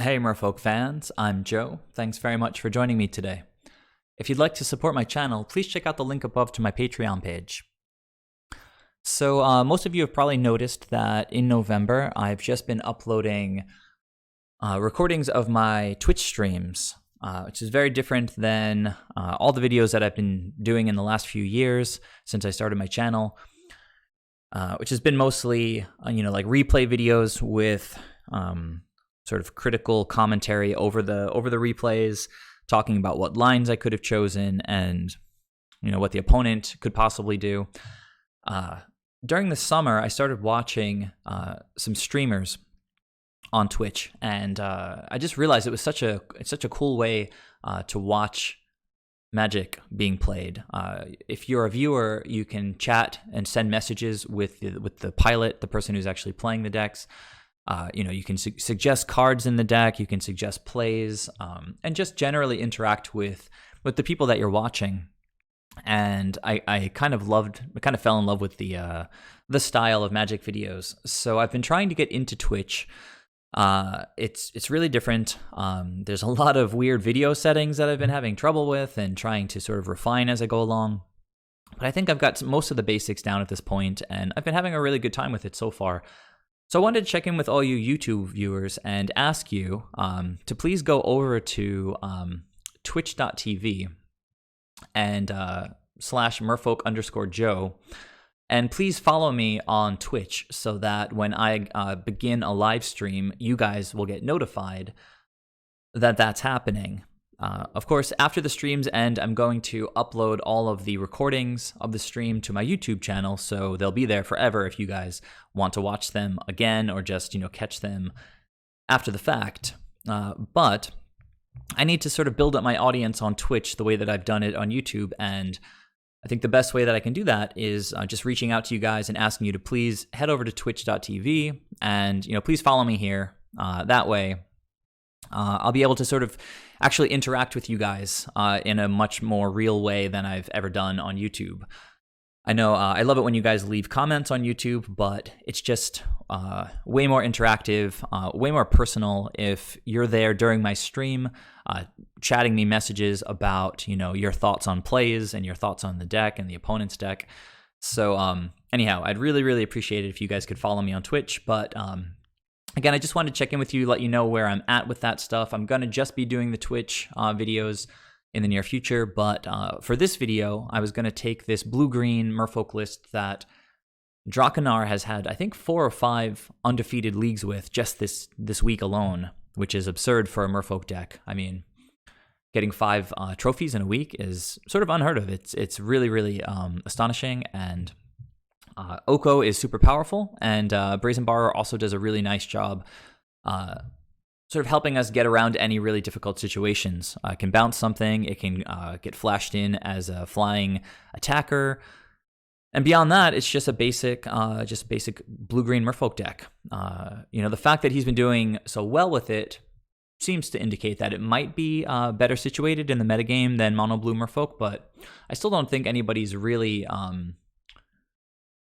Hey Merfolk fans, I'm Joe. Thanks very much for joining me today. If you'd like to support my channel, please check out the link above to my Patreon page. So most of you have probably noticed that in November, I've just been uploading recordings of my Twitch streams, which is very different than all the videos that I've been doing in the last few years since I started my channel, which has been mostly, like replay videos with sort of critical commentary over the replays, talking about what lines I could have chosen and what the opponent could possibly do. During the summer, I started watching some streamers on Twitch, and I just realized it's such a cool way to watch Magic being played. If you're a viewer, you can chat and send messages with the pilot, the person who's actually playing the decks. You can suggest cards in the deck, you can suggest plays, and just generally interact with the people that you're watching. And I kind of fell in love with the style of Magic videos. So I've been trying to get into Twitch. It's really different. There's a lot of weird video settings that I've been having trouble with and trying to sort of refine as I go along. But I think I've got most of the basics down at this point, and I've been having a really good time with it so far. So I wanted to check in with all you YouTube viewers and ask you to please go over to twitch.tv and /Merfolk_Joe, and please follow me on Twitch so that when I begin a live stream, you guys will get notified that that's happening. Of course, after the streams end, I'm going to upload all of the recordings of the stream to my YouTube channel, so they'll be there forever if you guys want to watch them again or just, catch them after the fact. But I need to sort of build up my audience on Twitch the way that I've done it on YouTube, and I think the best way that I can do that is just reaching out to you guys and asking you to please head over to twitch.tv and, please follow me here. That way, I'll be able to sort of actually interact with you guys in a much more real way than I've ever done on YouTube. I know I love it when you guys leave comments on YouTube, but it's just way more interactive, way more personal if you're there during my stream, chatting me messages about, your thoughts on plays and your thoughts on the deck and the opponent's deck. So anyhow, I'd really, really appreciate it if you guys could follow me on Twitch, but again, I just wanted to check in with you, let you know where I'm at with that stuff. I'm going to just be doing the Twitch videos in the near future, but for this video, I was going to take this blue-green Merfolk list that Drakanar has had, I think, 4 or 5 undefeated leagues with just this week alone, which is absurd for a Merfolk deck. I mean, getting 5 trophies in a week is sort of unheard of. It's really, really astonishing, and Oko is super powerful, and Brazen Borrower also does a really nice job sort of helping us get around any really difficult situations. It can bounce something, it can get flashed in as a flying attacker, and beyond that, it's just a basic blue-green Merfolk deck. The fact that he's been doing so well with it seems to indicate that it might be better situated in the metagame than mono blue Merfolk, but I still don't think anybody's really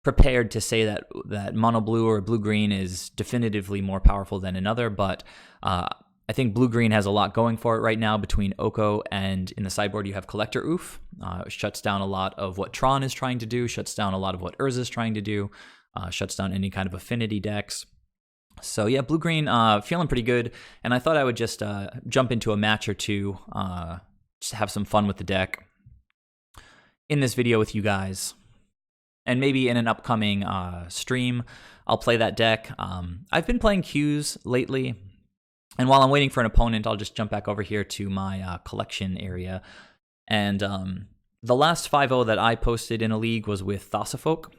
prepared to say that mono blue or blue green is definitively more powerful than another, but I think blue green has a lot going for it right now between Oko and in the sideboard you have Collector Oof, shuts down a lot of what Tron is trying to do, shuts down a lot of what Urza is trying to do, shuts down any kind of affinity decks. So yeah, blue green feeling pretty good, and I thought I would just jump into a match or two, just have some fun with the deck in this video with you guys. And maybe in an upcoming stream, I'll play that deck. I've been playing Qs lately, and while I'm waiting for an opponent, I'll just jump back over here to my collection area. And the last 5-0 that I posted in a league was with Thassafolk.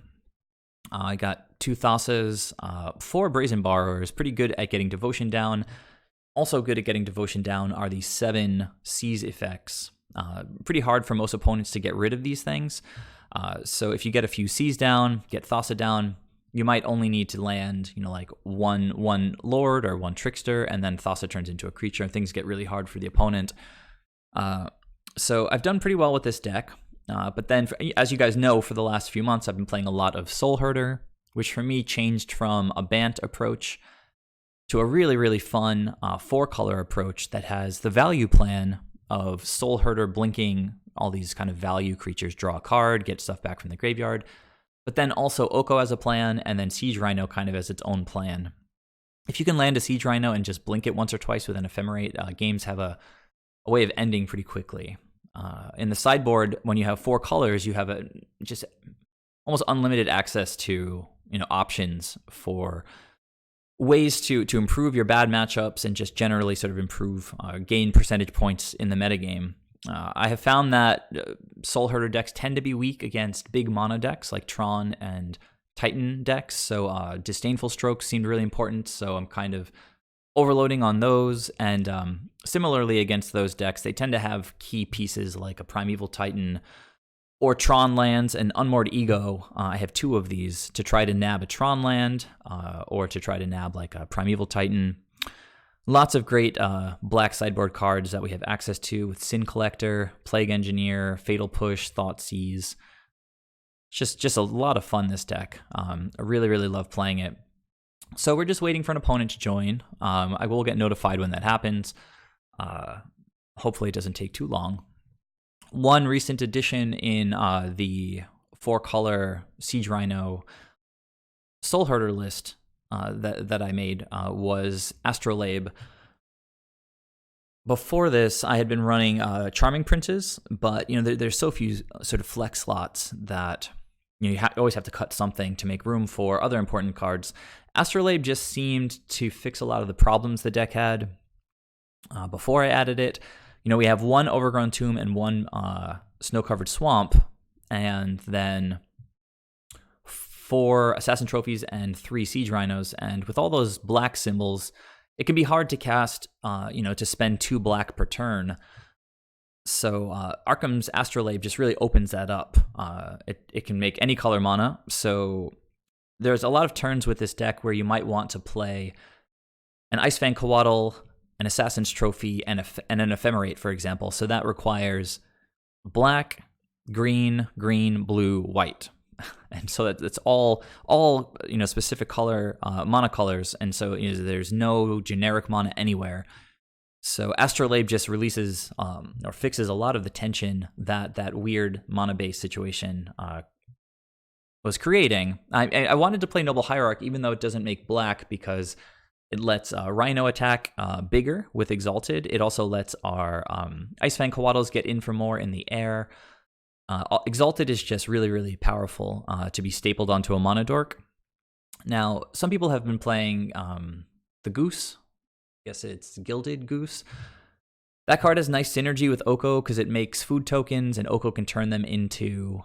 I got 2 Thassas, 4 Brazen Borrowers, pretty good at getting Devotion down. Also good at getting Devotion down are the 7 Seize effects. Pretty hard for most opponents to get rid of these things. So if you get a few Seize down, get Thassa down, you might only need to land, like one Lord or 1 Trickster, and then Thassa turns into a creature, and things get really hard for the opponent. So I've done pretty well with this deck. But then, as you guys know, for the last few months, I've been playing a lot of Soul Herder, which for me changed from a Bant approach to a really, really fun 4-color approach that has the value plan of Soul Herder blinking all these kind of value creatures, draw a card, get stuff back from the graveyard, but then also Oko as a plan, and then Siege Rhino kind of as its own plan. If you can land a Siege Rhino and just blink it once or twice with an Ephemerate, games have a way of ending pretty quickly. In the sideboard, when you have 4 colors, you have just almost unlimited access to options for ways to improve your bad matchups and just generally sort of improve gain percentage points in the metagame. I have found that Soul Herder decks tend to be weak against big mono decks like Tron and Titan decks, so Disdainful Strokes seemed really important, so I'm kind of overloading on those, and similarly against those decks, they tend to have key pieces like a Primeval Titan or Tron lands and Unmoored Ego. I have 2 of these to try to nab a Tron land or to try to nab like a Primeval Titan. Lots of great black sideboard cards that we have access to with Sin Collector, Plague Engineer, Fatal Push, Thoughtseize. Just a lot of fun, this deck. I really, really love playing it. So we're just waiting for an opponent to join. I will get notified when that happens. Hopefully it doesn't take too long. One recent addition in the 4-color Siege Rhino Soul Herder list that I made was Astrolabe. Before this, I had been running Charming Princes, but there's so few sort of flex slots that you always have to cut something to make room for other important cards. Astrolabe just seemed to fix a lot of the problems the deck had before I added it. We have 1 Overgrown Tomb and 1 Snow-Covered Swamp, and then 4 Assassin Trophies and 3 Siege Rhinos. And with all those black symbols, it can be hard to cast, to spend 2 black per turn. So Arkham's Astrolabe just really opens that up. It can make any color mana, so there's a lot of turns with this deck where you might want to play an Icefang Coatl, an Assassin's Trophy, and an Ephemerate, for example. So that requires black, green, blue, white. And so that's all specific color mana colors, and so there's no generic mana anywhere. So Astrolabe just releases or fixes a lot of the tension that weird mana-based situation was creating. I wanted to play Noble Hierarch, even though it doesn't make black, because it lets Rhino attack bigger with Exalted. It also lets our Icefang Coatls get in for more in the air. Exalted is just really, really powerful to be stapled onto a Monodork. Now, some people have been playing the Goose. I guess it's Gilded Goose. That card has nice synergy with Oko because it makes food tokens, and Oko can turn them into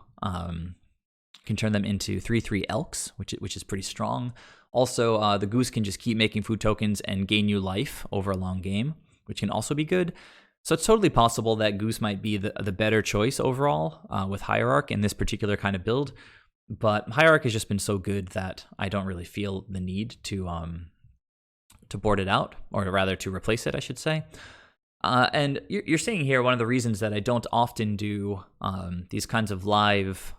3/3 Elks, which is pretty strong. Also, the Goose can just keep making food tokens and gain you life over a long game, which can also be good. So it's totally possible that Goose might be the better choice overall with Hierarch in this particular kind of build. But Hierarch has just been so good that I don't really feel the need to board it out, or rather to replace it, I should say. And you're seeing here one of the reasons that I don't often do these kinds of live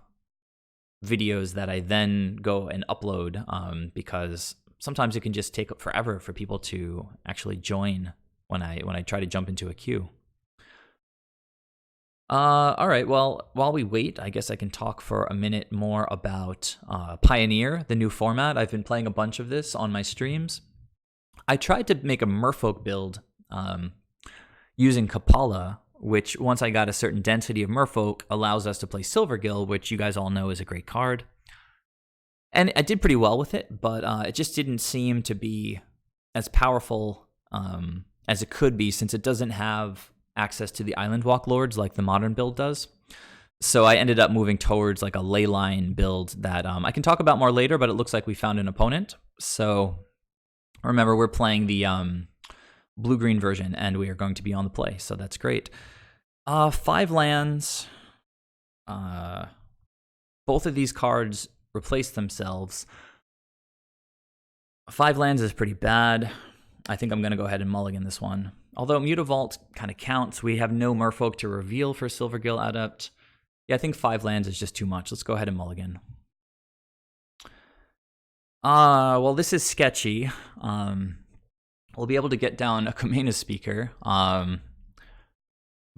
videos that I then go and upload, because sometimes it can just take forever for people to actually join when I try to jump into a queue. All right, well, while we wait, I guess I can talk for a minute more about Pioneer, the new format. I've been playing a bunch of this on my streams. I tried to make a Merfolk build using Kapala, which once I got a certain density of Merfolk allows us to play Silvergill, which you guys all know is a great card. And I did pretty well with it, but it just didn't seem to be as powerful as it could be, since it doesn't have access to the Island Walk Lords like the modern build does. So I ended up moving towards like a Leyline build that I can talk about more later, but it looks like we found an opponent. So remember, we're playing the blue-green version, and we are going to be on the play, so that's great. 5 lands. Both of these cards replace themselves. 5 lands is pretty bad. I think I'm going to go ahead and mulligan this one. Although Mutavault kind of counts. We have no Merfolk to reveal for Silvergill Adept. Yeah, I think 5 lands is just too much. Let's go ahead and mulligan. Well, this is sketchy. we'll be able to get down a Kamena Speaker.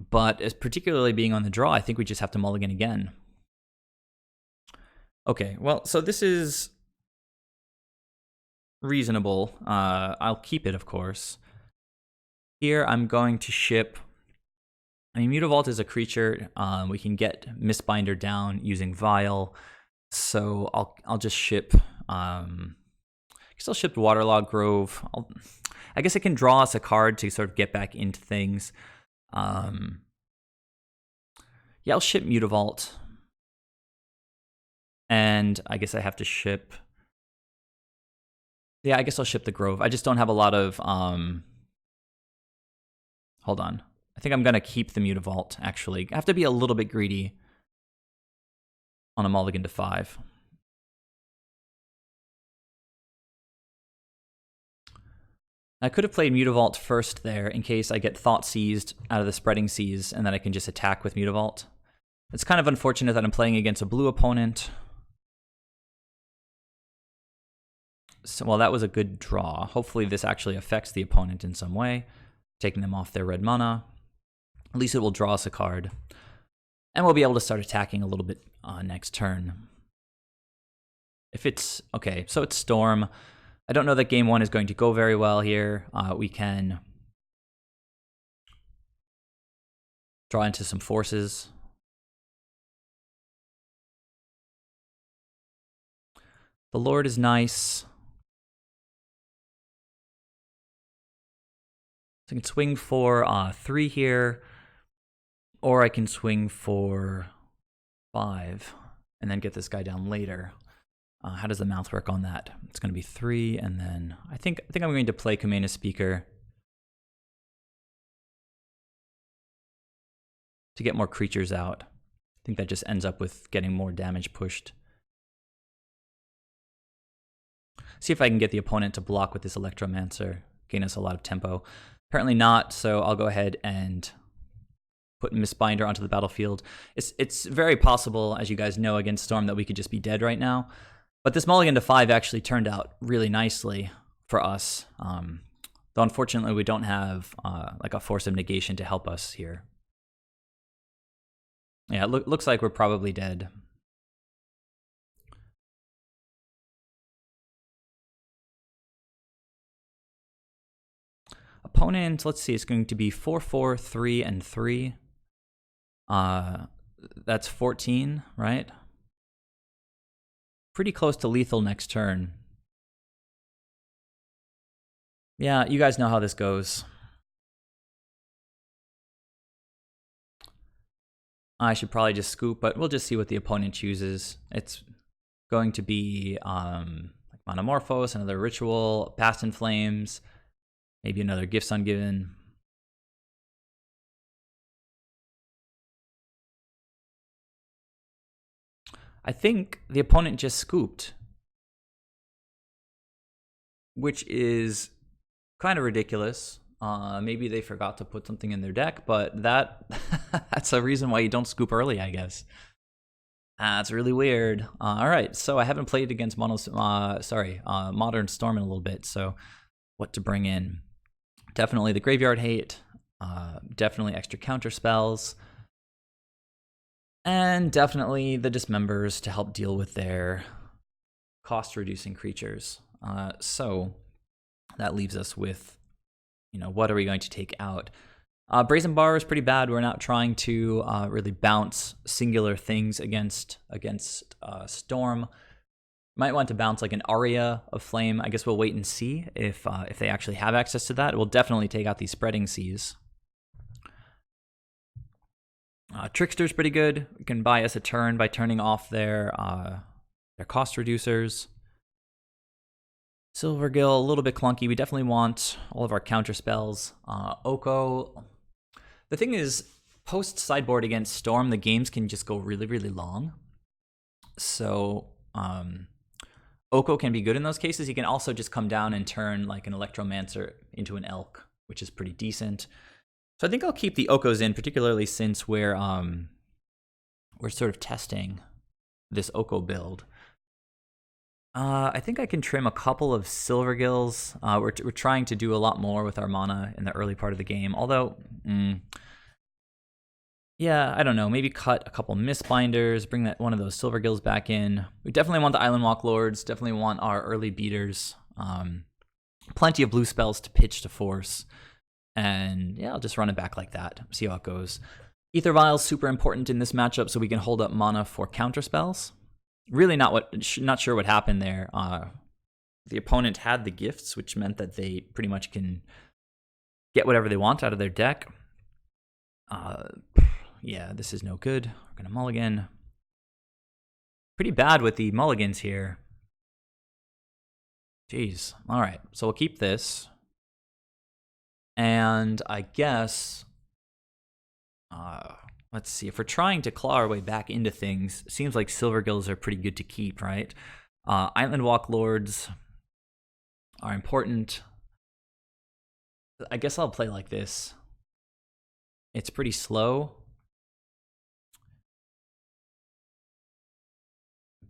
But as particularly being on the draw, I think we just have to mulligan again. Okay, well, so this is reasonable. I'll keep it, of course. Here, I'm going to ship... I mean, Mutavault is a creature. We can get Mistbinder down using Vial. So I'll just ship... I guess I'll ship Waterlogged Grove. I guess it can draw us a card to sort of get back into things. Yeah, I'll ship Mutavault. And I guess I have to ship... Yeah, I guess I'll ship the Grove. I just don't have a lot of... Hold on. I think I'm going to keep the Mutavault, actually. I have to be a little bit greedy on a mulligan to 5. I could have played Mutavault first there in case I get Thought Seized out of the Spreading Seas, and then I can just attack with Mutavault. It's kind of unfortunate that I'm playing against a blue opponent. So, well, that was a good draw. Hopefully this actually affects the opponent in some way, taking them off their red mana. At least it will draw us a card. And we'll be able to start attacking a little bit next turn. If it's... Okay, so it's Storm. I don't know that game 1 is going to go very well here. We can draw into some forces. The Lord is nice. So I can swing for 3 here, or I can swing for 5 and then get this guy down later. How does the mouth work on that? It's going to be 3, and then I think I'm going to play Kamena Speaker to get more creatures out. I think that just ends up with getting more damage pushed. See if I can get the opponent to block with this Electromancer, gain us a lot of tempo. Apparently not, so I'll go ahead and put Mistbinder onto the battlefield. It's very possible, as you guys know, against Storm that we could just be dead right now. But this mulligan to 5 actually turned out really nicely for us. Though unfortunately we don't have like a Force of Negation to help us here. Yeah, it looks like we're probably dead. Opponent, let's see, it's going to be 4, 4, 3, and 3. That's 14, right? Pretty close to lethal next turn. Yeah, you guys know how this goes. I should probably just scoop, but we'll just see what the opponent chooses. It's going to be like Monomorphos, another Ritual, Past in Flames, maybe another Gifts Ungiven. I think the opponent just scooped, which is kind of ridiculous. Maybe they forgot to put something in their deck, but that's a reason why you don't scoop early, I guess. That's really weird. All right, so I haven't played against Modern Storm in a little bit, so what to bring in? Definitely the Graveyard Hate, definitely extra counter spells, and definitely the Dismembers to help deal with their cost-reducing creatures. So that leaves us with, what are we going to take out? Brazen Bar is pretty bad. We're not trying to really bounce singular things against Storm. Might want to bounce like an Aria of Flame. I guess we'll wait and see if they actually have access to that. We'll definitely take out these Spreading Seas. Trickster's pretty good. We can buy us a turn by turning off their cost reducers. Silvergill, a little bit clunky. We definitely want all of our counter spells. Oko. The thing is, post sideboard against Storm, the games can just go really, really long. So Oko can be good in those cases. He can also just come down and turn like an Electromancer into an Elk, which is pretty decent. So I think I'll keep the Okos in, particularly since we're sort of testing this Oko build. I think I can trim a couple of silver gills. We're trying to do a lot more with our mana in the early part of the game. Although, yeah, I don't know. Maybe cut a couple mistbinders, bring that one of those silver gills back in. We definitely want the Island Walk Lords. Definitely want our early beaters. Plenty of blue spells to pitch to force. And yeah, I'll just run it back like that. See how it goes. Ether Vial's super important in this matchup so we can hold up mana for counter spells. Really not sure what happened there. The opponent had the gifts, which meant that they pretty much can get whatever they want out of their deck. Yeah, this is no good. We're gonna mulligan. Pretty bad with the mulligans here. Jeez. All right, so we'll keep this. And I guess, let's see, if we're trying to claw our way back into things, seems like silver gills are pretty good to keep, right? Island Walk Lords are important. I guess I'll play like this. It's pretty slow,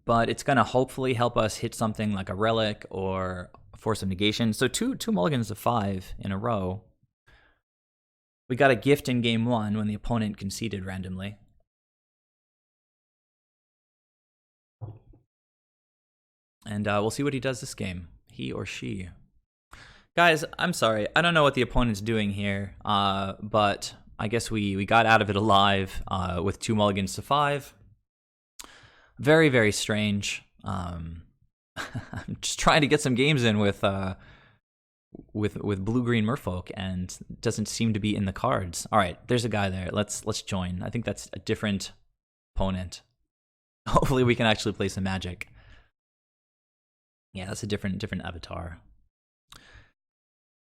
but it's going to hopefully help us hit something like a relic or a Force of Negation. So two mulligans of 5 in a row. We got a gift in game 1 when the opponent conceded randomly. And we'll see what he does this game. He or she. Guys, I'm sorry. I don't know what the opponent's doing here, but I guess we got out of it alive with 2 mulligans to 5. Very, very strange. I'm just trying to get some games in with blue-green Merfolk, and it doesn't seem to be in the cards. All right, there's a guy there. Let's join. I think that's a different opponent. Hopefully we can actually play some Magic. Yeah, that's a different avatar.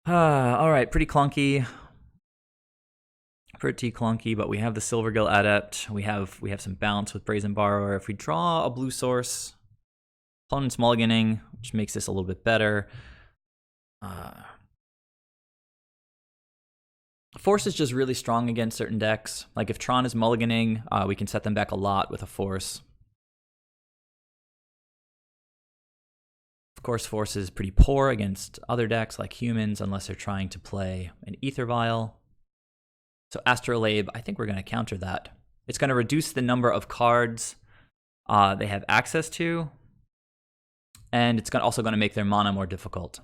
All right, pretty clunky. Pretty clunky, but we have the Silvergill Adept. We have some bounce with Brazen Borrower. If we draw a blue source, opponent's mulliganing, which makes this a little bit better. Force is just really strong against certain decks. Like if Tron is mulliganing, we can set them back a lot with a Force. Of course, Force is pretty poor against other decks like humans, unless they're trying to play an Ether Vial. So Astrolabe, I think we're going to counter that. It's going to reduce the number of cards they have access to, and it's also going to make their mana more difficult.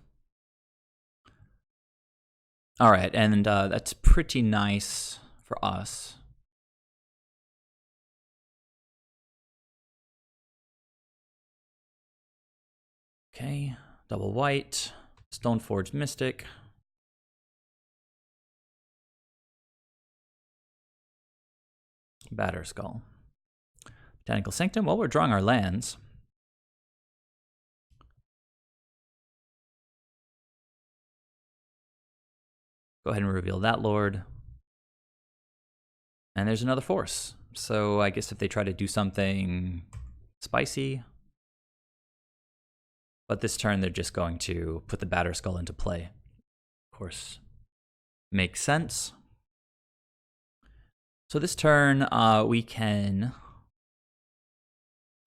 All right, and that's pretty nice for us. Okay, double white, Stoneforge Mystic. Batterskull. Botanical Sanctum. Well, we're drawing our lands. Go ahead and reveal that Lord. And there's another Force. So I guess if they try to do something spicy. But this turn, they're just going to put the Batterskull into play. Of course, makes sense. So this turn, we can...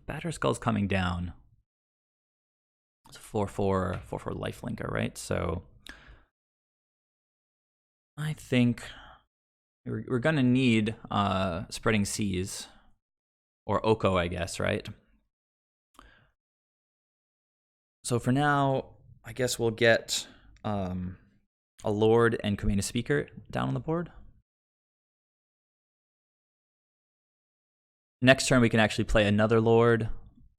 Batterskull's coming down. It's a 4/4 lifelinker, right? So I think we're going to need Spreading Seas. Or Oko, I guess, right? So for now, I guess we'll get a Lord and Command a Speaker down on the board. Next turn, we can actually play another Lord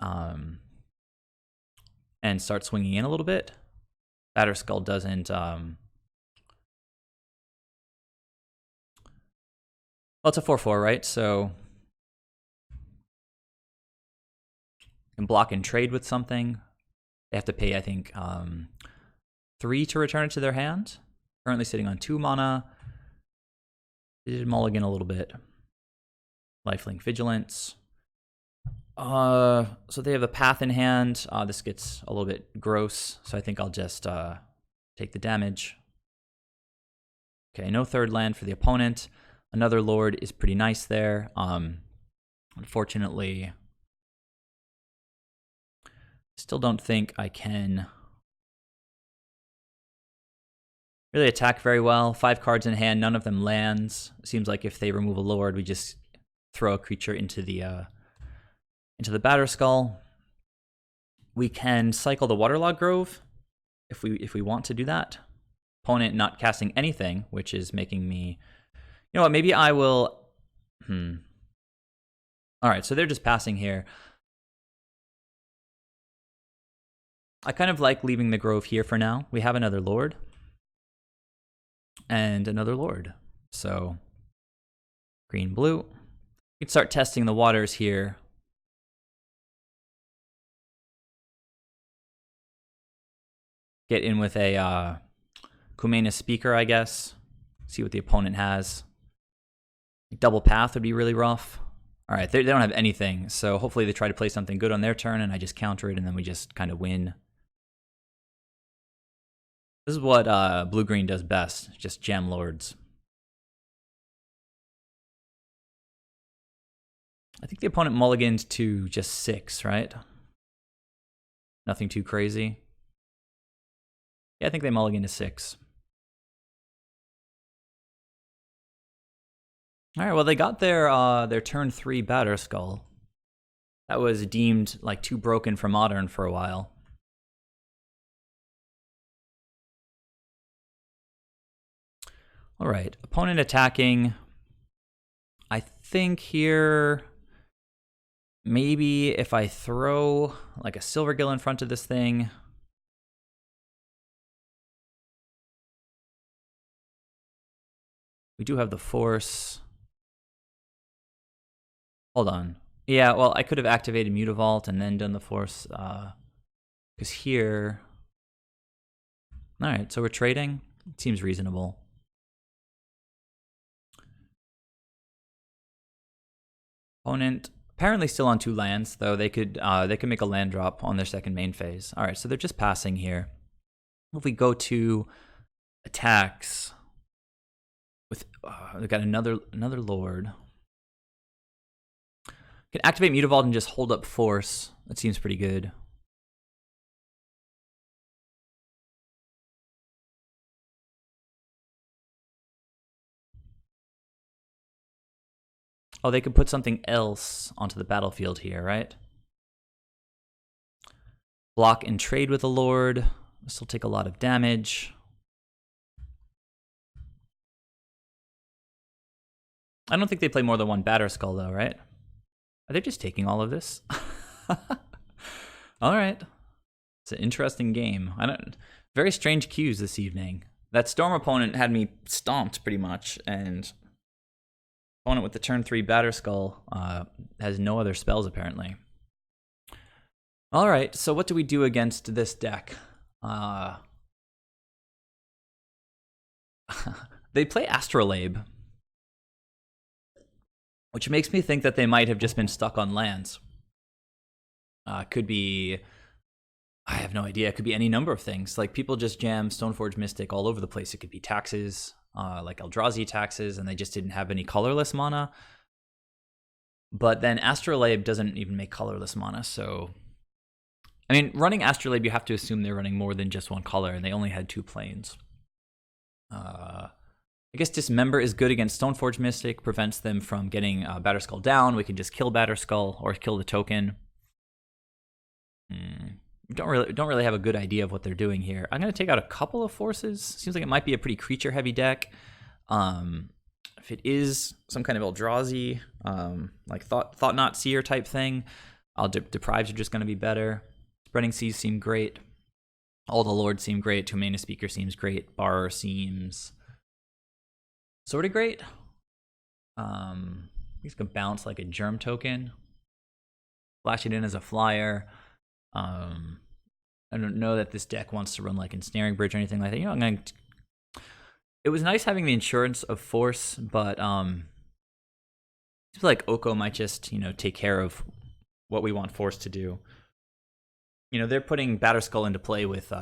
and start swinging in a little bit. Batterskull doesn't... well, it's a 4/4, right? So you can block and trade with something. They have to pay, I think, 3 to return it to their hand. Currently sitting on 2 mana. They did mulligan a little bit. Lifelink Vigilance. So they have a Path in hand. This gets a little bit gross, so I think I'll just take the damage. Okay, no third land for the opponent. Another Lord is pretty nice there. Unfortunately, Still don't think I can really attack very well. 5 cards in hand, none of them lands. Seems like if they remove a lord, we just throw a creature into the Batterskull. We can cycle the Waterlogged Grove if we want to do that. Opponent not casting anything, which is making me... You know what, maybe I will... Alright, so they're just passing here. I kind of like leaving the Grove here for now. We have another Lord. And another Lord. So, green, blue. We can start testing the waters here. Get in with a Kumena Speaker, I guess. See what the opponent has. Double Path would be really rough. All right, they don't have anything, so hopefully they try to play something good on their turn, and I just counter it, and then we just kind of win. This is what blue-green does best, just jam lords. I think the opponent mulligans to just 6, right? Nothing too crazy. Yeah, I think they mulligan to 6. All right, well, they got their turn 3 Batterskull. That was deemed like too broken for Modern for a while. All right, opponent attacking. I think here, maybe if I throw like a Silvergill in front of this thing. We do have the Force. Hold on. Yeah, well, I could have activated Mutavault and then done the Force. Because here... Alright, so we're trading. It seems reasonable. Opponent apparently still on 2 lands, though they could make a land drop on their second main phase. Alright, so they're just passing here. If we go to attacks with they've got another Lord. Can activate Mutavault and just hold up Force. That seems pretty good. Oh, they could put something else onto the battlefield here, right? Block and trade with a Lord. This will take a lot of damage. I don't think they play more than 1 Batterskull, though, right? Are they just taking all of this? All right. It's an interesting game. Very strange cues this evening. That Storm opponent had me stomped pretty much, and opponent with the turn 3 Batterskull has no other spells apparently. All right, so what do we do against this deck? They play Astrolabe, which makes me think that they might have just been stuck on lands. Could be, I have no idea. It could be any number of things. Like, people just jam Stoneforge Mystic all over the place. It could be taxes, like Eldrazi taxes, and they just didn't have any colorless mana. But then Astrolabe doesn't even make colorless mana, so... I mean, running Astrolabe, you have to assume they're running more than just 1 color, and they only had 2 planes. I guess Dismember is good against Stoneforge Mystic, prevents them from getting Batterskull down. We can just kill Batterskull or kill the token. Don't really have a good idea of what they're doing here. I'm going to take out a couple of forces. Seems like it might be a pretty creature-heavy deck. If it is some kind of Eldrazi, like Thought-Knot Seer type thing, Deprives are just going to be better. Spreading Seas seem great. All the Lords seem great. 2-Mana Speaker seems great. Bar seems sort of great. He's going to bounce like a Germ token. Flash it in as a flyer. I don't know that this deck wants to run like Ensnaring Bridge or anything like that. You know, it was nice having the insurance of Force, but I feel like Oko might just, take care of what we want Force to do. They're putting Batterskull into play with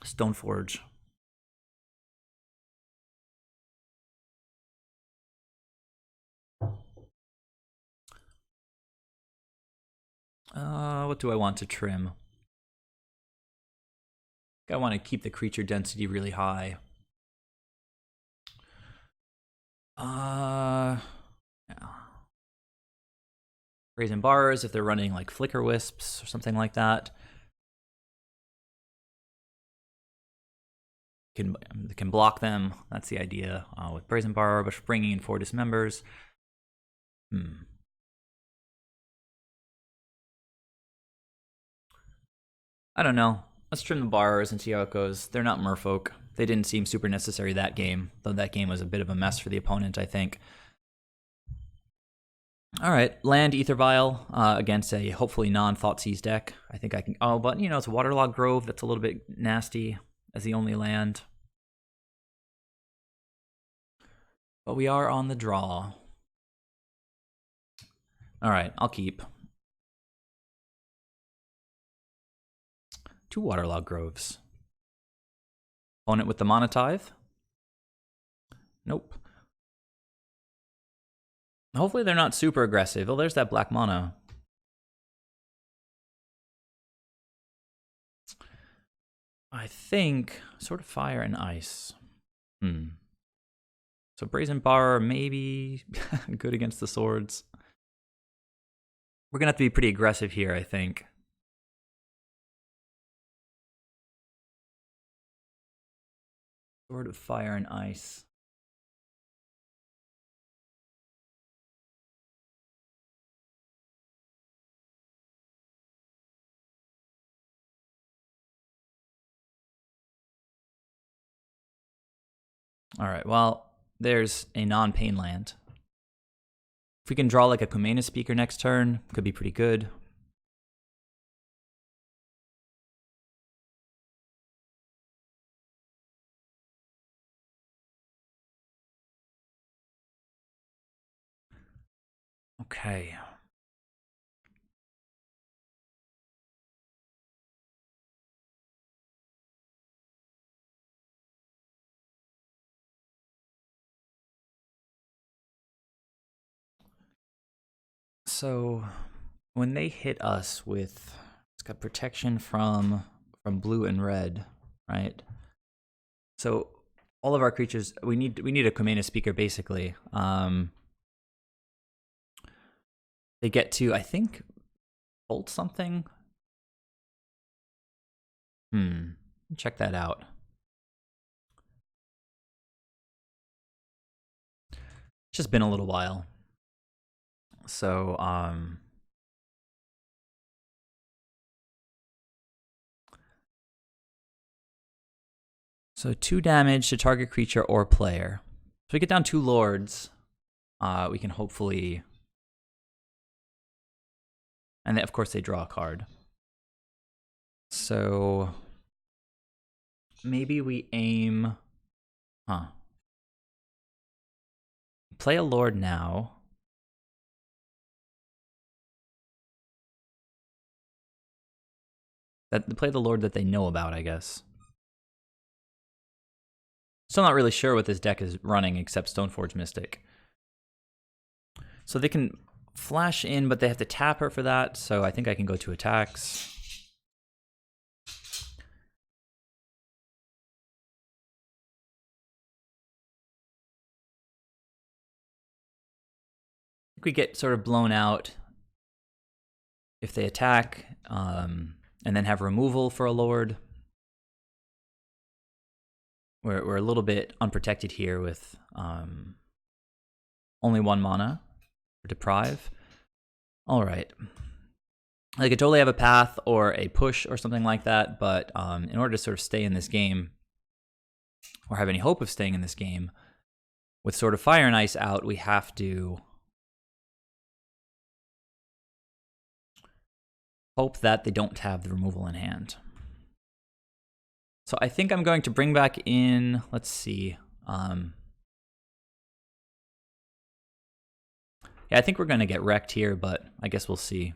Stoneforge. What do I want to trim? I want to keep the creature density really high. Yeah. Brazen Bars if they're running like Flicker Wisps or something like that. Can block them. That's the idea with Brazen Bar, but bringing in 4 Dismembers. I don't know. Let's trim the bars and see how it goes. They're not Merfolk. They didn't seem super necessary that game, though that game was a bit of a mess for the opponent, I think. All right, land Ether Vial against a hopefully non-Thoughtseize deck. I think I can. Oh, but you know, it's a Waterlogged Grove. That's a little bit nasty as the only land. But we are on the draw. All right, I'll keep. 2 Waterlogged Groves. Opponent with the Mana Tithe? Nope. Hopefully they're not super aggressive. Oh, there's that black mana. I think sort of fire and ice. So Brazen Bar maybe good against the swords. We're gonna have to be pretty aggressive here, I think. Sword of fire and ice. All right, well, there's a non-pain land. If we can draw like a Kumena Speaker next turn, could be pretty good. Okay. So when they hit us with, it's got protection from blue and red, right? So all of our creatures, we need a Kumena Speaker basically. They get to, I think, bolt something. Check that out. It's just been a little while. So, so 2 damage to target creature or player. So we get down 2 lords. We can hopefully, and then, of course they draw a card. So maybe we aim, play a lord now. Play the lord that they know about, I guess. Still not really sure what this deck is running except Stoneforge Mystic. So they can flash in, but they have to tap her for that, so I think I can go to attacks. I think we get sort of blown out if they attack, and then have removal for a lord. We're a little bit unprotected here with only 1 mana for Deprive. All right. They could totally have a path or a push or something like that, but in order to sort of stay in this game, or have any hope of staying in this game, with Sword of Fire and Ice out, we have to hope that they don't have the removal in hand. So I think I'm going to bring back in, let's see. Yeah, I think we're going to get wrecked here, but I guess we'll see.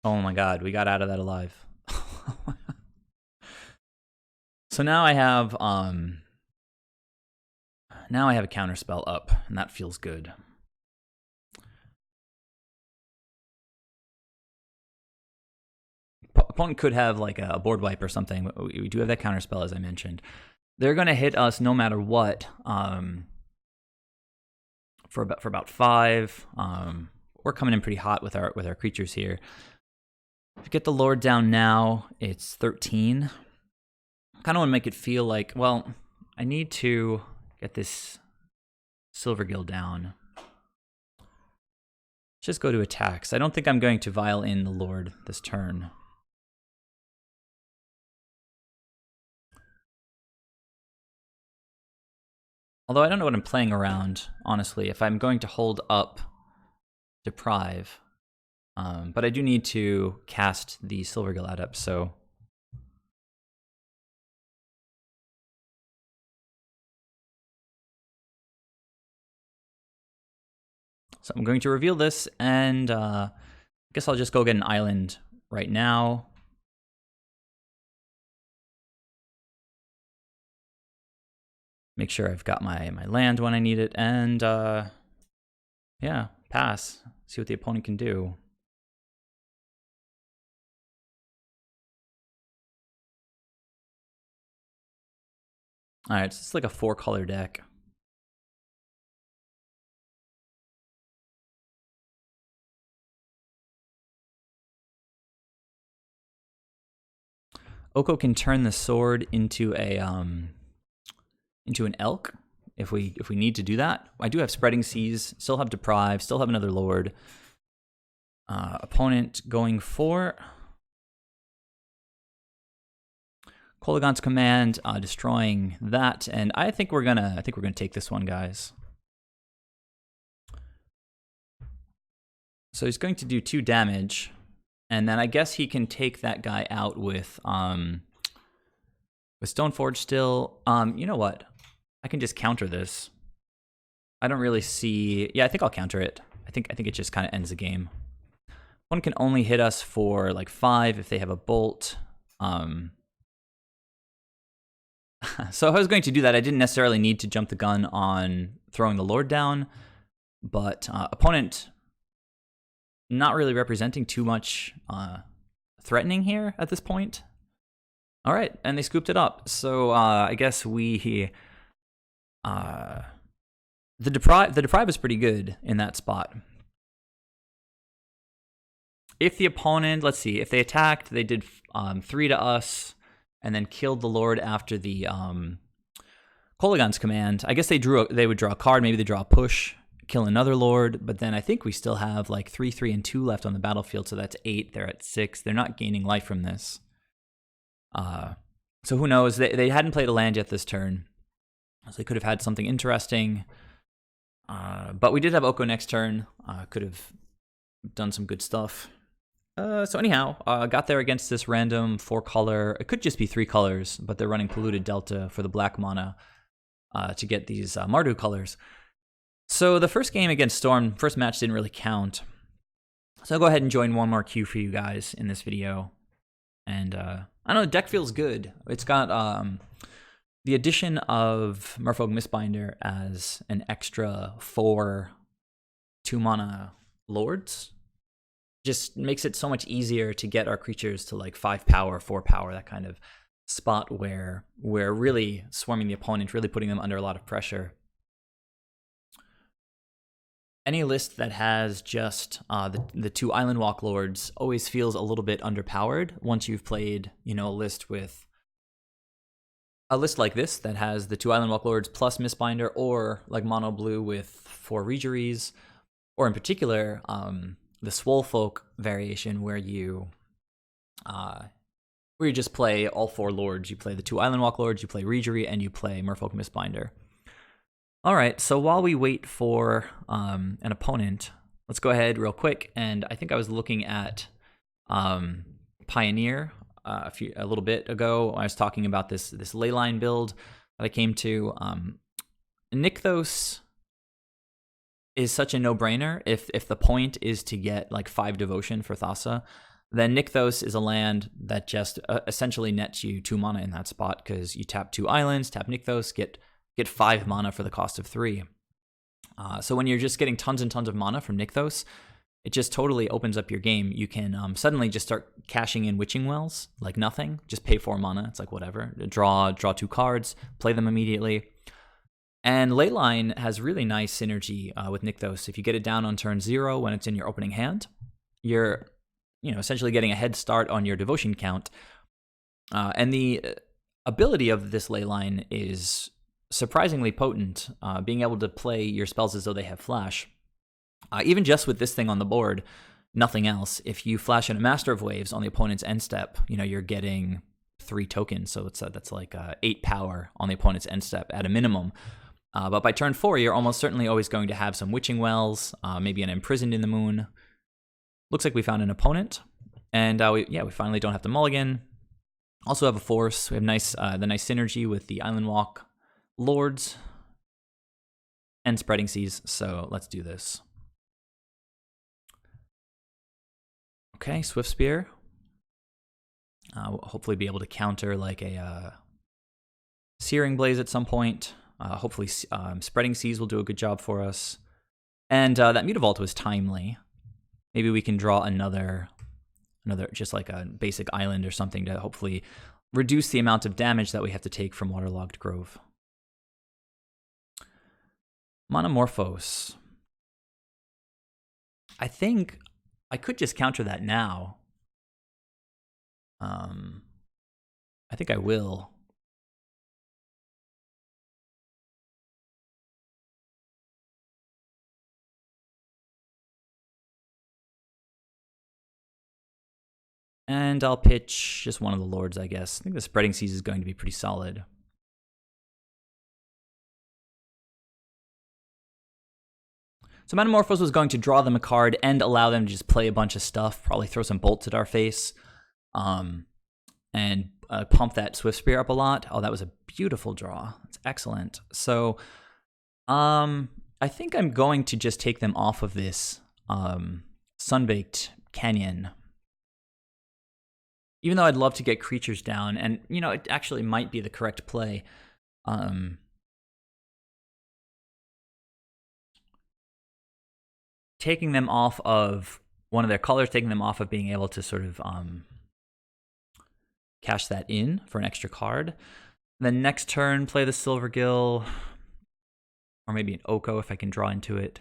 Oh my god, we got out of that alive. So now I have a counterspell up, and that feels good. opponent could have like a board wipe or something. We do have that counter spell, as I mentioned. They're going to hit us no matter what for about 5. We're coming in pretty hot with our creatures here. If you get the Lord down now, it's 13. I kind of want to make it feel like, well, I need to get this Silvergill down. Just go to attacks. I don't think I'm going to vial in the Lord this turn. Although I don't know what I'm playing around, honestly, if I'm going to hold up Deprive. But I do need to cast the Silvergill Adept, so... So I'm going to reveal this, and I guess I'll just go get an island right now. Make sure I've got my land when I need it, and yeah, pass. See what the opponent can do. Alright, so it's like a 4-color deck. Oko can turn the sword into an elk if we need to do that. I do have Spreading Seas, still have Deprive, still have another Lord. Opponent going for Kolaghan's Command, destroying that, and I think we're gonna take this one, guys. So he's going to do 2 damage. And then I guess he can take that guy out with Stoneforge still. You know what? I can just counter this. I don't really see... Yeah, I think I'll counter it. I think it just kind of ends the game. One can only hit us for like 5 if they have a bolt. So if I was going to do that, I didn't necessarily need to jump the gun on throwing the Lord down. But opponent... not really representing too much threatening here at this point. All right, and they scooped it up. So I guess the Deprive is pretty good in that spot. If the opponent, let's see, if they attacked, they did 3 to us, and then killed the Lord after the Kolaghan's Command. I guess they would draw a card. Maybe they draw a push, kill another Lord, but then I think we still have like 3, 3, and 2 left on the battlefield, so that's 8. They're at 6. They're not gaining life from this. So who knows? They hadn't played a land yet this turn, so they could have had something interesting. But we did have Oko next turn. Could have done some good stuff. So anyhow, got there against this random 4-color. It could just be 3 colors, but they're running Polluted Delta for the black mana to get these Mardu colors. So the first game against Storm, first match didn't really count. So I'll go ahead and join one more queue for you guys in this video. And I don't know, the deck feels good. It's got the addition of Merfolk Mistbinder as an extra 4 2-mana lords. Just makes it so much easier to get our creatures to like 5 power, 4 power, that kind of spot where we're really swarming the opponent, really putting them under a lot of pressure. Any list that has just the 2 Island Walk Lords always feels a little bit underpowered once you've played, you know, a list like this that has the 2 Island Walk Lords plus Mistbinder, or like Mono Blue with 4 Regeries, or in particular the Swolefolk variation where you just play all 4 Lords. You play the 2 Island Walk Lords, you play Regery, and you play Merfolk Mistbinder. All right, so while we wait for an opponent, let's go ahead real quick. And I think I was looking at Pioneer a little bit ago. I was talking about this Leyline build that I came to. Nykthos is such a no-brainer. If the point is to get like 5 devotion for Thassa, then Nykthos is a land that just essentially nets you 2 mana in that spot, because you tap 2 islands, tap Nykthos, get 5 mana for the cost of 3. So when you're just getting tons and tons of mana from Nykthos, it just totally opens up your game. You can suddenly just start cashing in Witching Wells like nothing. Just pay 4 mana. It's like whatever. Draw 2 cards, play them immediately. And Leyline has really nice synergy with Nykthos. If you get it down on turn 0 when it's in your opening hand, you're essentially getting a head start on your devotion count. And the ability of this Leyline is surprisingly potent, being able to play your spells as though they have flash. Even just with this thing on the board, nothing else. If you flash in a Master of Waves on the opponent's end step, you're getting 3 tokens, so that's like 8 power on the opponent's end step at a minimum. But by turn 4, you're almost certainly always going to have some Witching Wells, maybe an Imprisoned in the Moon. Looks like we found an opponent, and we finally don't have to mulligan. Also have a force. We have the nice synergy with the Island Walk Lords and Spreading Seas, so let's do this. Okay, Swift Spear. We'll hopefully be able to counter like a Searing Blaze at some point. Hopefully Spreading Seas will do a good job for us. And that Mutavault was timely. Maybe we can draw another just like a basic island or something to hopefully reduce the amount of damage that we have to take from Waterlogged Grove. Monomorphos. I think I could just counter that now. I think I will. And I'll pitch just one of the Lords, I guess. I think the Spreading Seas is going to be pretty solid. So Metamorphose was going to draw them a card and allow them to just play a bunch of stuff, probably throw some bolts at our face, and pump that Swift Spear up a lot. Oh, that was a beautiful draw. That's excellent. So I think I'm going to just take them off of this Sunbaked Canyon. Even though I'd love to get creatures down, and, it actually might be the correct play. Taking them off of one of their colors, taking them off of being able to sort of cash that in for an extra card. Then next turn, play the Silvergill, or maybe an Oko if I can draw into it.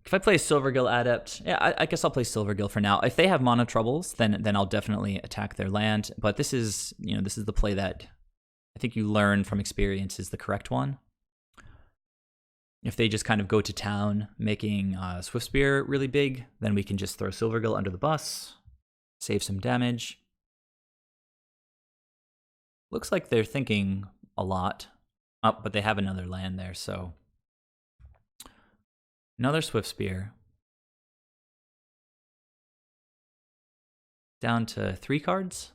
If I play Silvergill Adept, yeah, I guess I'll play Silvergill for now. If they have mana troubles, then I'll definitely attack their land. But this is the play that I think you learn from experience is the correct one. If they just kind of go to town, making Swiftspear really big, then we can just throw Silvergill under the bus, save some damage. Looks like they're thinking a lot. Oh, but they have another land there, so another Swiftspear. Down to 3 cards.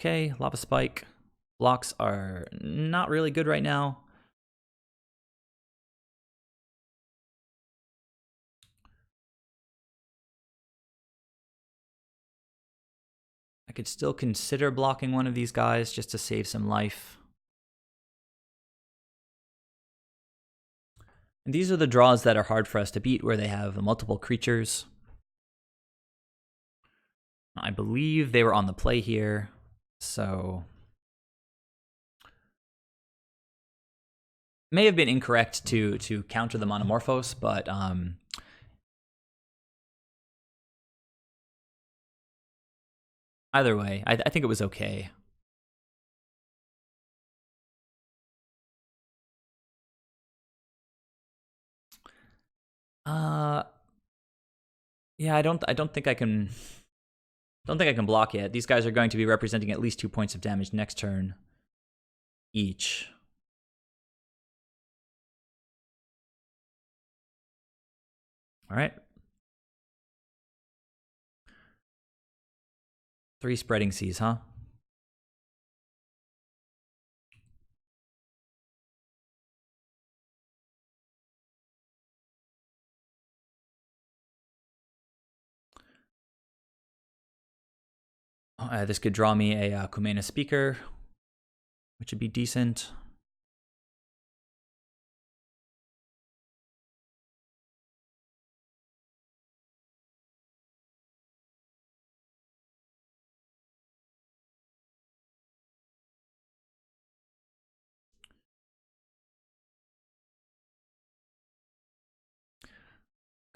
Okay, Lava Spike. Blocks are not really good right now. I could still consider blocking one of these guys just to save some life. And these are the draws that are hard for us to beat, where they have multiple creatures. I believe they were on the play here, so may have been incorrect to counter the Monomorphos, but either way, I think it was okay. Yeah, I don't think I can. Don't think I can block yet. These guys are going to be representing at least 2 points of damage next turn each. All right. 3 Spreading Seas, huh? This could draw me a Kumena Speaker, which would be decent.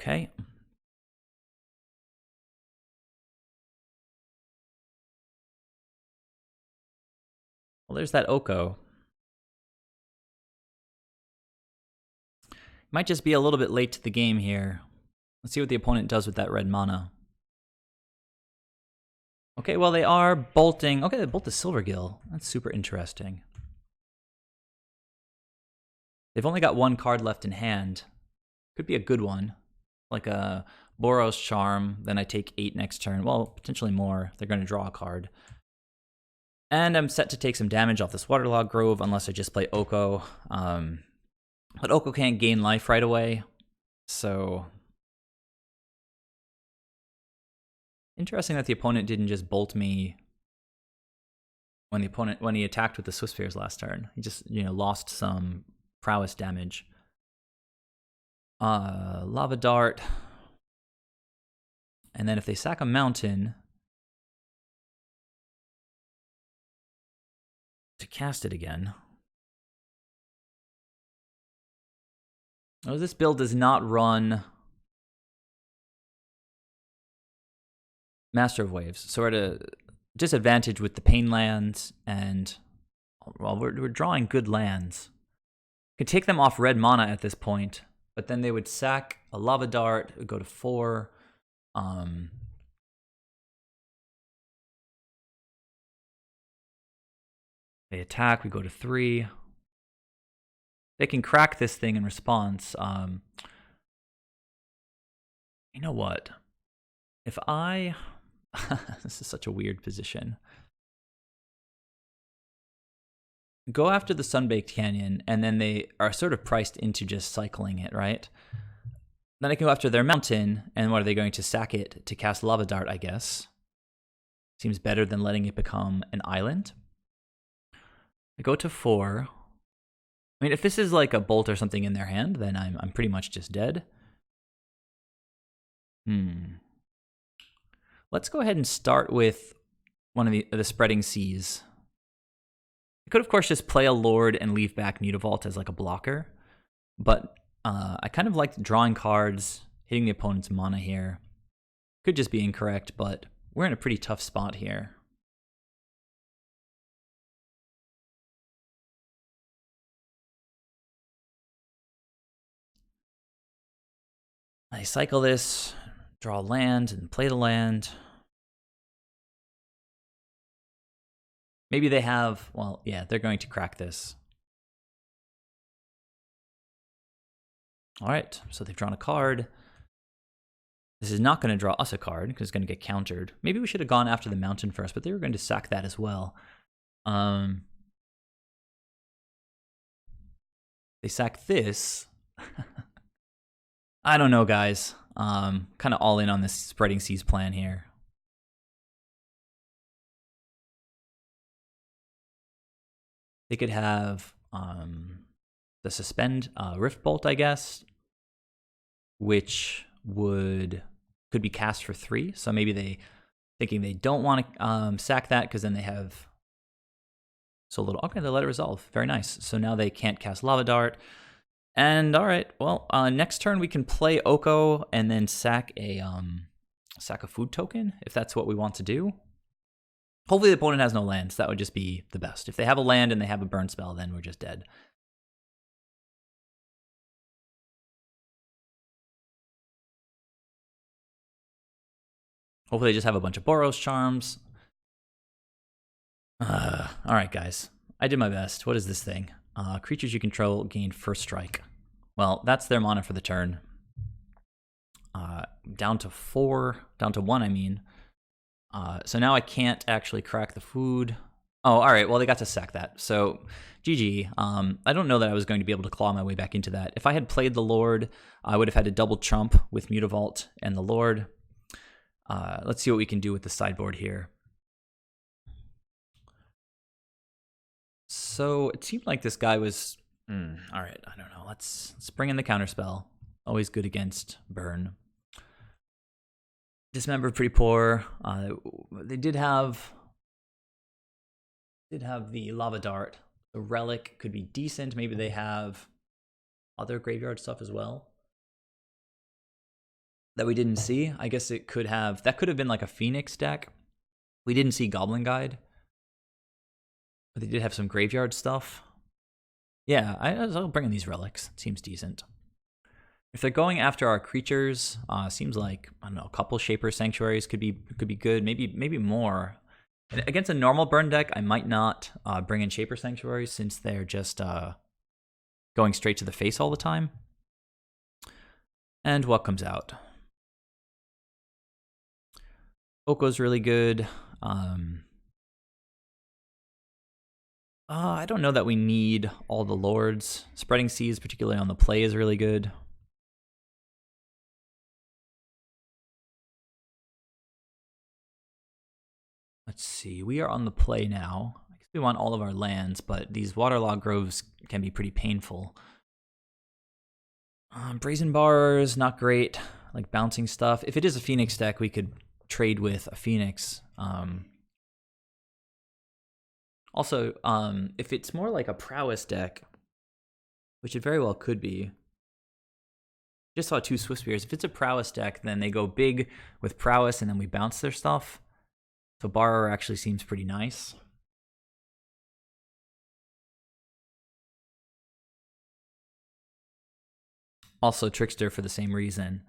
Okay. Well, there's that Oko. Might just be a little bit late to the game here. Let's see what the opponent does with that red mana. Okay, well, they are bolting. Okay, they bolt the Silvergill. That's super interesting. They've only got one card left in hand. Could be a good one. Like a Boros Charm. Then I take 8 next turn. Well, potentially more. They're going to draw a card. And I'm set to take some damage off this Waterlog Grove unless I just play Oko. But Oko can't gain life right away. So interesting that the opponent didn't just bolt me when he attacked with the Swiftspears last turn. He just, lost some prowess damage. Lava Dart. And then if they sack a mountain to cast it again. Oh, this build does not run Master of Waves. So we're at a disadvantage with the Pain lands, and well, we're drawing good lands. Could take them off red mana at this point, but then they would sack a Lava Dart, it would go to 4. They attack, we go to 3. They can crack this thing in response. You know what? If I... this is such a weird position. Go after the Sunbaked Canyon, and then they are sort of priced into just cycling it, right? Then I can go after their mountain, and what are they going to sack it to cast Lava Dart, I guess? Seems better than letting it become an island. I go to 4. I mean, if this is like a bolt or something in their hand, then I'm pretty much just dead. Let's go ahead and start with one of the Spreading Seas. I could, of course, just play a Lord and leave back Mutavault as like a blocker, but I kind of like drawing cards, hitting the opponent's mana here. Could just be incorrect, but we're in a pretty tough spot here. I cycle this, draw land, and play the land. Maybe they have, well, yeah, they're going to crack this. All right, so they've drawn a card. This is not going to draw us a card because it's going to get countered. Maybe we should have gone after the mountain first, but they were going to sack that as well. They sack this. I don't know, guys. Kind of all in on this Spreading Seas plan here. They could have the Suspend Rift Bolt, I guess, which could be cast for 3. So maybe they thinking they don't want to sack that because then they have so little. Okay, they let it resolve. Very nice. So now they can't cast Lava Dart. And all right, well, next turn we can play Oko and then sack a food token if that's what we want to do. Hopefully the opponent has no lands. That would just be the best. If they have a land and they have a burn spell, then we're just dead. Hopefully they just have a bunch of Boros Charms. All right, guys. I did my best. What is this thing? Creatures you control gain first strike. Well, that's their mana for the turn. Down to 1, I mean. So now I can't actually crack the food. Oh, all right. Well, they got to sack that. So, GG. I don't know that I was going to be able to claw my way back into that. If I had played the Lord, I would have had to double trump with Mutavault and the Lord. Let's see what we can do with the sideboard here. So it seemed like this guy was... all right, I don't know. Let's bring in the counterspell. Always good against burn. Dismember pretty poor. They did have the Lava Dart. The Relic could be decent. Maybe they have other graveyard stuff as well. that we didn't see. I guess that could have been like a Phoenix deck. We didn't see Goblin Guide, but they did have some graveyard stuff. Yeah, I'll bring in these relics. Seems decent. If they're going after our creatures, seems like, I don't know, a couple Shaper Sanctuaries could be good. Maybe more. Against a normal burn deck, I might not bring in Shaper Sanctuaries since they're just going straight to the face all the time. And what comes out? Oko's really good. I don't know that we need all the lords. Spreading Seas, particularly on the play, is really good. Let's see. We are on the play now. I guess we want all of our lands, but these waterlogged groves can be pretty painful. Brazen Bars, not great. Like bouncing stuff. If it is a Phoenix deck, we could trade with a Phoenix. Also, if it's more like a prowess deck, which it very well could be. Just saw 2 Swift Spears. If it's a prowess deck, then they go big with prowess and then we bounce their stuff. So Borrower actually seems pretty nice. Also Trickster for the same reason.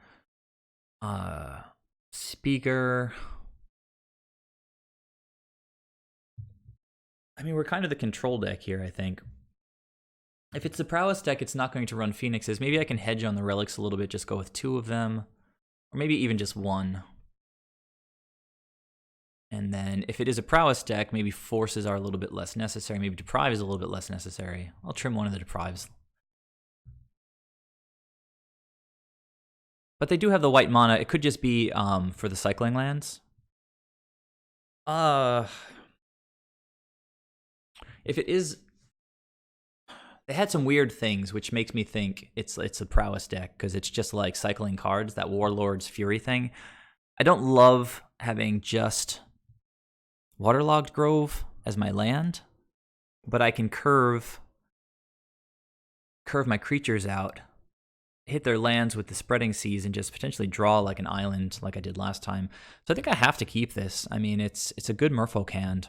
Speaker. I mean, we're kind of the control deck here, I think. If it's the prowess deck, it's not going to run Phoenixes. Maybe I can hedge on the relics a little bit, just go with 2 of them. Or maybe even just 1. And then if it is a prowess deck, maybe forces are a little bit less necessary. Maybe deprive is a little bit less necessary. I'll trim one of the deprives. But they do have the white mana. It could just be for the cycling lands. If it is, they had some weird things, which makes me think it's a prowess deck because it's just like cycling cards. That Warlord's Fury thing. I don't love having just Waterlogged Grove as my land, but I can curve my creatures out, hit their lands with the Spreading Seas, and just potentially draw like an island like I did last time. So I think I have to keep this. I mean, it's a good Merfolk hand.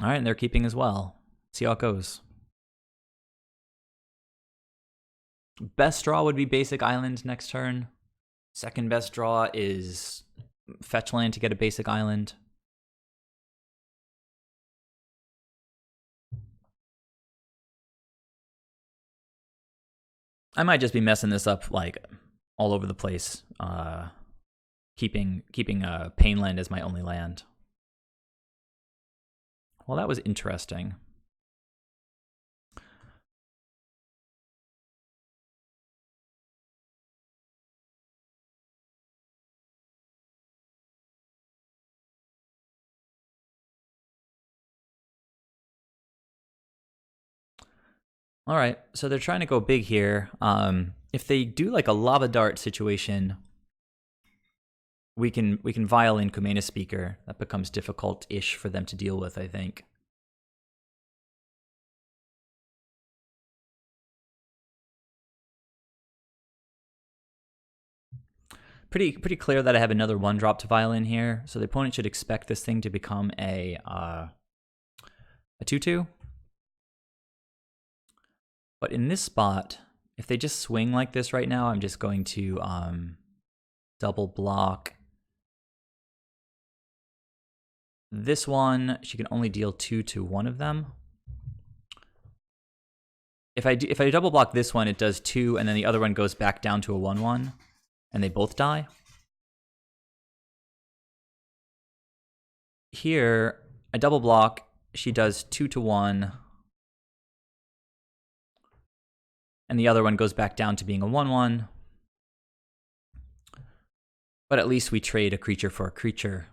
All right, and they're keeping as well. See how it goes. Best draw would be basic island next turn. Second best draw is fetch land to get a basic island. I might just be messing this up like all over the place, keeping Painland as my only land. Well, that was interesting. All right, so they're trying to go big here. If they do like a lava dart situation, we can violin Kumena Speaker. That becomes difficult-ish for them to deal with, I think. Pretty clear that I have another 1-drop to violin here, so the opponent should expect this thing to become a 2/2. But in this spot, if they just swing like this right now, I'm just going to double block this one. She can only deal 2 to one of them. If I double block this one, it does 2, and then the other one goes back down to a 1/1, and they both die. Here, I double block. She does 2 to 1. And the other one goes back down to being a 1/1. But at least we trade a creature for a creature.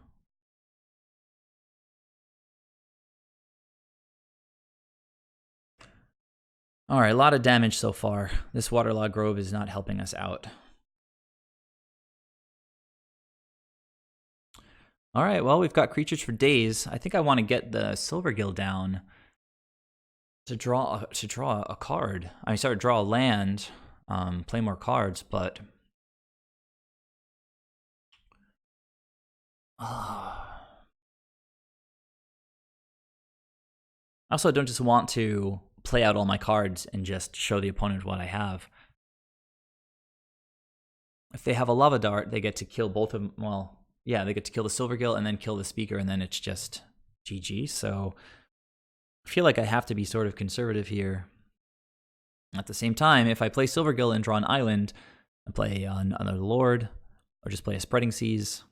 All right, a lot of damage so far. This Waterlogged Grove is not helping us out. All right, well, we've got creatures for days. I think I want to get the Silvergill down to draw a card. I mean, sorry, draw a land. play more cards, but I also don't just want to play out all my cards and just show the opponent what I have. If they have a Lava Dart, they get to kill both of them. Well, yeah, they get to kill the Silvergill and then kill the Speaker, and then it's just GG. So I feel like I have to be sort of conservative here. At the same time, if I play Silvergill and draw an island, and play another Lord, or just play a Spreading Seas.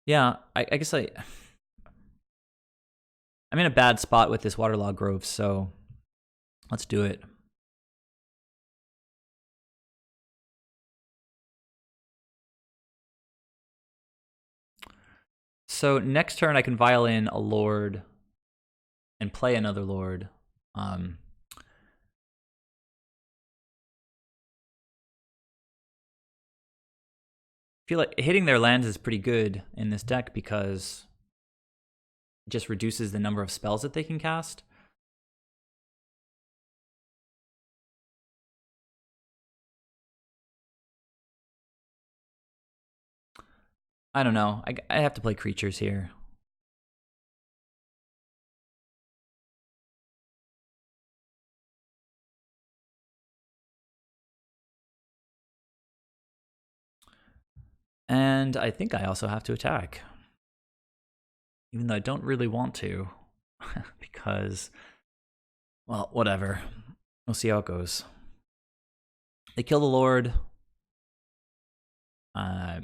Yeah, I guess I'm in a bad spot with this Waterlogged Grove, so let's do it. So next turn I can violin a Lord and play another Lord. I feel like hitting their lands is pretty good in this deck because it just reduces the number of spells that they can cast. I don't know. I have to play creatures here. And I think I also have to attack. Even though I don't really want to. Because, well, whatever. We'll see how it goes. They kill the Lord.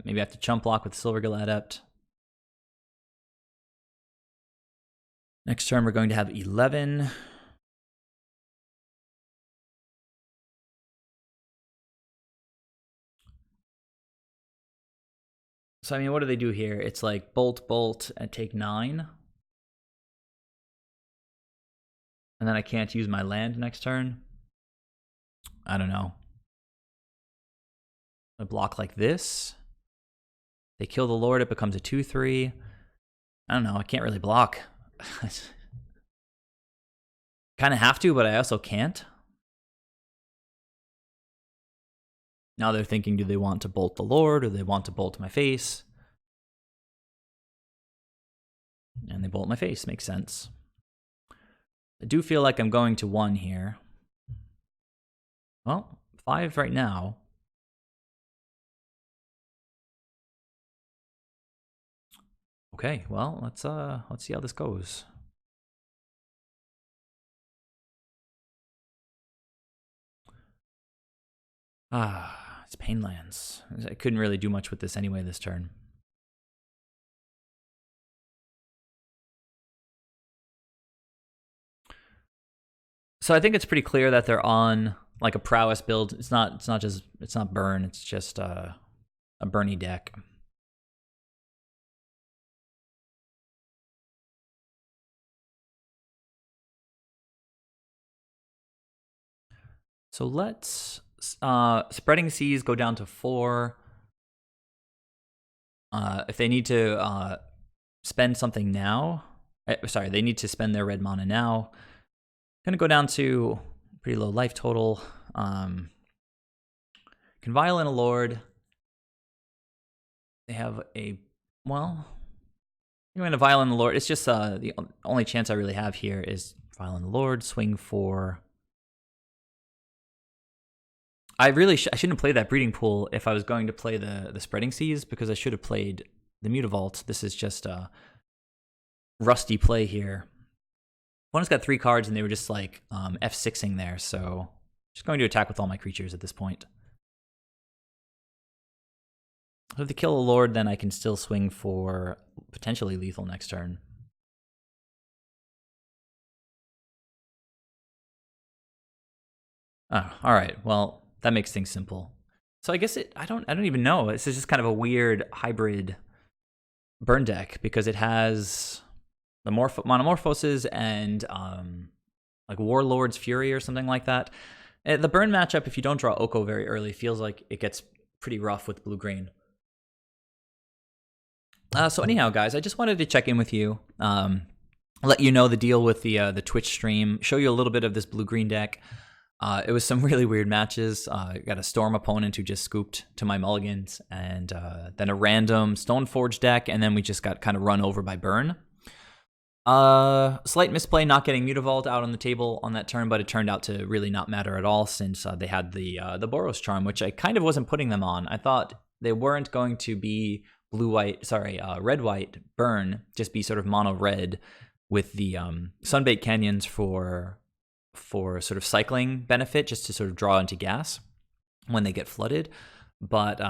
Maybe I have to chump block with Silvergill Adept. Next turn we're going to have 11. So, I mean, what do they do here? It's like bolt, bolt, and take 9. And then I can't use my land next turn. I don't know. I block like this. They kill the Lord, it becomes a 2/3. I don't know, I can't really block. Kind of have to, but I also can't. Now they're thinking, do they want to bolt the Lord or do they want to bolt my face? And they bolt my face, makes sense. I do feel like I'm going to 1 here. Well, 5 right now. Okay, well, let's see how this goes. It's Painlands. I couldn't really do much with this anyway this turn. So I think it's pretty clear that they're on like a prowess build. It's not burn, it's just a Bernie deck. So let's Spreading Seas go down to 4. If they need to spend something now, sorry, they need to spend their red mana now. Gonna go down to pretty low life total. Can violin a Lord. They have a, well, I'm going to violin the Lord. It's just the only chance I really have here is violin the Lord, swing for. I shouldn't play that Breeding Pool if I was going to play the Spreading Seas, because I should have played the Mutavault. This is just a rusty play here. Opponent's got 3 cards and they were just like F6ing there, so just going to attack with all my creatures at this point. If they kill a Lord, then I can still swing for potentially lethal next turn. Oh, all right. Well, that makes things simple. So I guess I don't even know. This is just kind of a weird hybrid burn deck because it has the Monomorphoses and like Warlord's Fury or something like that. The burn matchup, if you don't draw Oko very early, feels like it gets pretty rough with blue-green. So anyhow, guys, I just wanted to check in with you, let you know the deal with the Twitch stream, show you a little bit of this blue-green deck. It was some really weird matches. Got a Storm opponent who just scooped to my mulligans, and then a random Stoneforge deck, and then we just got kind of run over by Burn. Slight misplay not getting Mutavault out on the table on that turn, but it turned out to really not matter at all since they had the Boros Charm, which I kind of wasn't putting them on. I thought they weren't going to be red-white Burn, just be sort of mono-red with the Sunbaked Canyons for sort of cycling benefit, just to sort of draw into gas when they get flooded. But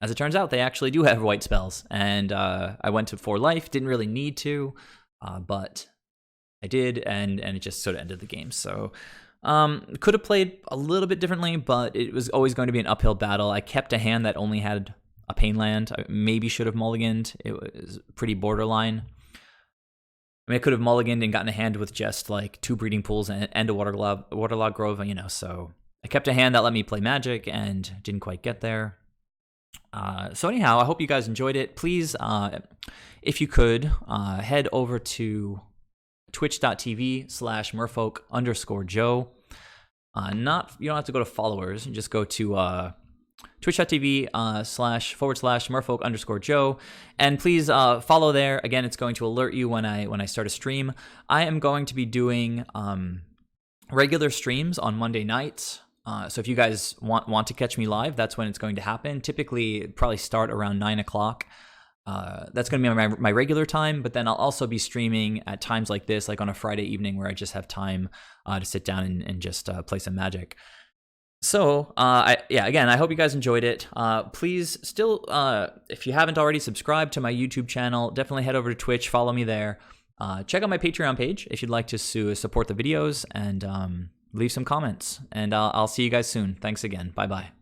as it turns out, they actually do have white spells, and I went to 4 life, didn't really need to, but I did, and it just sort of ended the game. So could have played a little bit differently, but it was always going to be an uphill battle. I kept a hand that only had a Pain Land. I maybe should have mulliganed. It was pretty borderline. I mean, I could have mulliganed and gotten a hand with just like 2 Breeding Pools and a Waterlog Grove, so I kept a hand that let me play Magic and didn't quite get there. So anyhow, I hope you guys enjoyed it. Please, if you could, head over to twitch.tv/merfolk_Joe. You don't have to go to followers. You just go to twitch.tv//merfolk_Joe, and please follow there. Again, it's going to alert you when I start a stream. I am going to be doing regular streams on Monday nights. So if you guys want to catch me live, that's when it's going to happen. Typically, probably start around 9 o'clock. That's going to be my regular time, but then I'll also be streaming at times like this, like on a Friday evening where I just have time to sit down and just play some Magic. So, again, I hope you guys enjoyed it. Please still, if you haven't already subscribed to my YouTube channel, definitely head over to Twitch, follow me there. Check out my Patreon page if you'd like to support the videos, and leave some comments. And I'll see you guys soon. Thanks again. Bye-bye.